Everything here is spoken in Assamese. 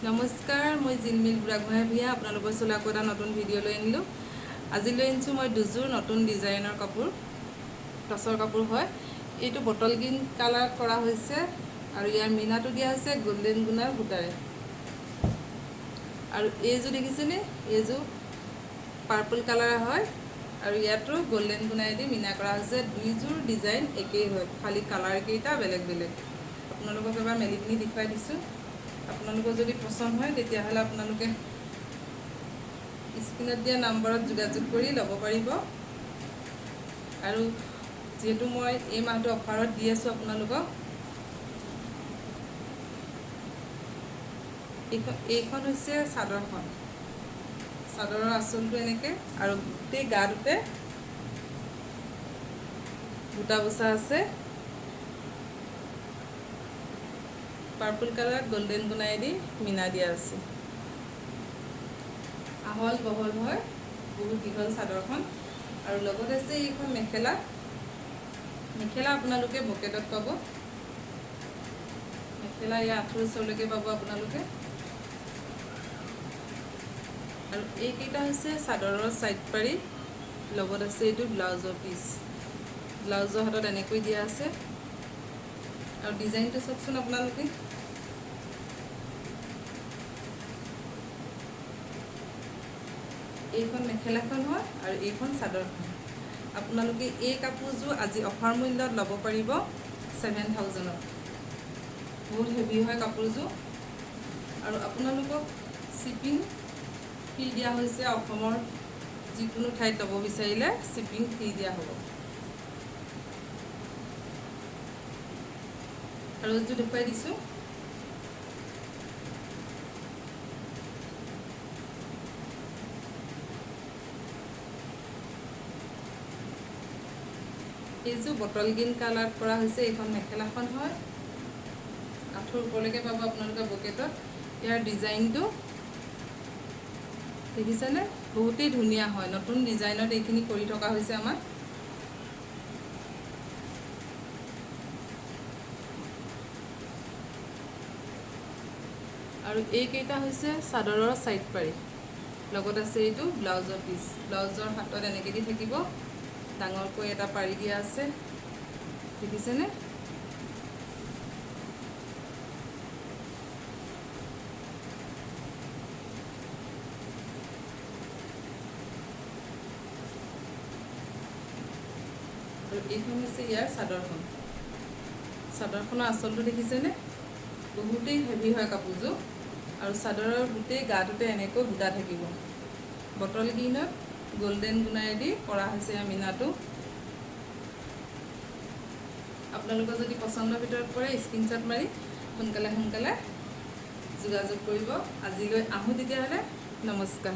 নমস্কাৰ, মই জিলমিল বুঢ়াগোহাঁই ভূঞা আপোনালোকৰ ওচৰলৈ আকৌ এটা নতুন ভিডিঅ' লৈ আনিলোঁ। আজি লৈ আনিছোঁ মই দুযোৰ নতুন ডিজাইনৰ কাপোৰ, টচৰ কাপোৰ হয়। এইটো বটল গ্ৰীণ কালাৰত কৰা হৈছে আৰু ইয়াৰ মিনাটো দিয়া হৈছে গল্ডেন গুণাৰ সূতাৰে। আৰু এইযোৰ দেখিছেনে, এইযোৰ পাৰ্পল কালাৰ হয় আৰু ইয়াতো গল্ডেন গুণাৰেদি মিনা কৰা হৈছে। দুইযোৰ ডিজাইন একেই হয়, খালি কালাৰকেইটা বেলেগ বেলেগ। আপোনালোকক এবাৰ মেলি পিনি দেখুৱাই দিছোঁ। আপোনালোকৰ যদি পচন্দ হয় তেতিয়াহ'লে আপোনালোকে স্ক্ৰীণত দিয়া নম্বৰত যোগাযোগ কৰি ল'ব পাৰিব। আৰু যিহেতু মই এই মাহটো অফাৰত দি আছোঁ আপোনালোকক, এইখন হৈছে চাদৰখন। চাদৰৰ আঁচলটো এনেকৈ আৰু গোটেই গাটোতে বুটা বচা আছে। পাৰ্পল কালাৰত গল্ডেন গুণাৰেদি মিনা দিয়া আছে। আহল বহল হয়, বহুত দীঘল চাদৰখন। আৰু লগত আছে এইখন মেখেলা। মেখেলা আপোনালোকে বকেটত পাব। মেখেলা ইয়াৰ আঁঠুৰ ওচৰলৈকে পাব আপোনালোকে। আৰু এইকেইটা হৈছে চাদৰৰ ছাইড পাৰি, লগত আছে এইটো ব্লাউজৰ পিচ। ব্লাউজৰ হাতত এনেকৈ দিয়া আছে। আৰু ডিজাইনটো চাওকচোন আপোনালোকে। এইখন মেখেলাখন হয় আৰু এইখন চাদৰখন। আপোনালোকে এই কাপোৰযোৰ আজি অফাৰ মূল্যত ল'ব পাৰিব 7,000ত। বহুত হেভি হয় কাপোৰযোৰ। আৰু আপোনালোকক শ্বিপিং ফ্ৰী দিয়া হৈছে। অসমৰ যিকোনো ঠাইত ল'ব বিচাৰিলে শ্বিপিং ফ্ৰী দিয়া হ'ব। আৰু এইযোৰ দেখুৱাই দিছোঁ। এইযোৰ বটল গ্ৰীণ কালাৰত কৰা হৈছে। এইখন মেখেলাখন হয়, আঁঠুৰ ওপৰলৈকে পাব আপোনালোকে বকেটত। ইয়াৰ ডিজাইনটো দেখিছেনে, বহুতেই ধুনীয়া হয়। নতুন ডিজাইনত এইখিনি কৰি থকা হৈছে আমাৰ। আৰু এইকেইটা হৈছে চাদৰৰ ছাইড পাৰি, লগত আছে এইটো ব্লাউজৰ পিচ। ব্লাউজৰ হাতত এনেকৈ দি থাকিব, ডাঙৰকৈ এটা পাৰি দিয়া আছে, দেখিছেনে। আৰু এইখন হৈছে ইয়াৰ চাদৰখন। চাদৰখনৰ আঁচলটো দেখিছেনে, বহুতেই হেভি হয় কাপোৰযোৰ। আৰু চাদৰৰ গোটেই গাটোতে এনেকৈ বুটা থাকিব। বটল গ্ৰীণত গল্ডেন গুণাৰেদি কৰা হৈছে মিনাটো। আপোনালোকৰ যদি পচন্দৰ ভিতৰত পৰে স্ক্ৰীনশ্বট মাৰি সোনকালে যোগাযোগ কৰিব। আজিলৈ আহোঁ তেতিয়াহ'লে। নমস্কাৰ।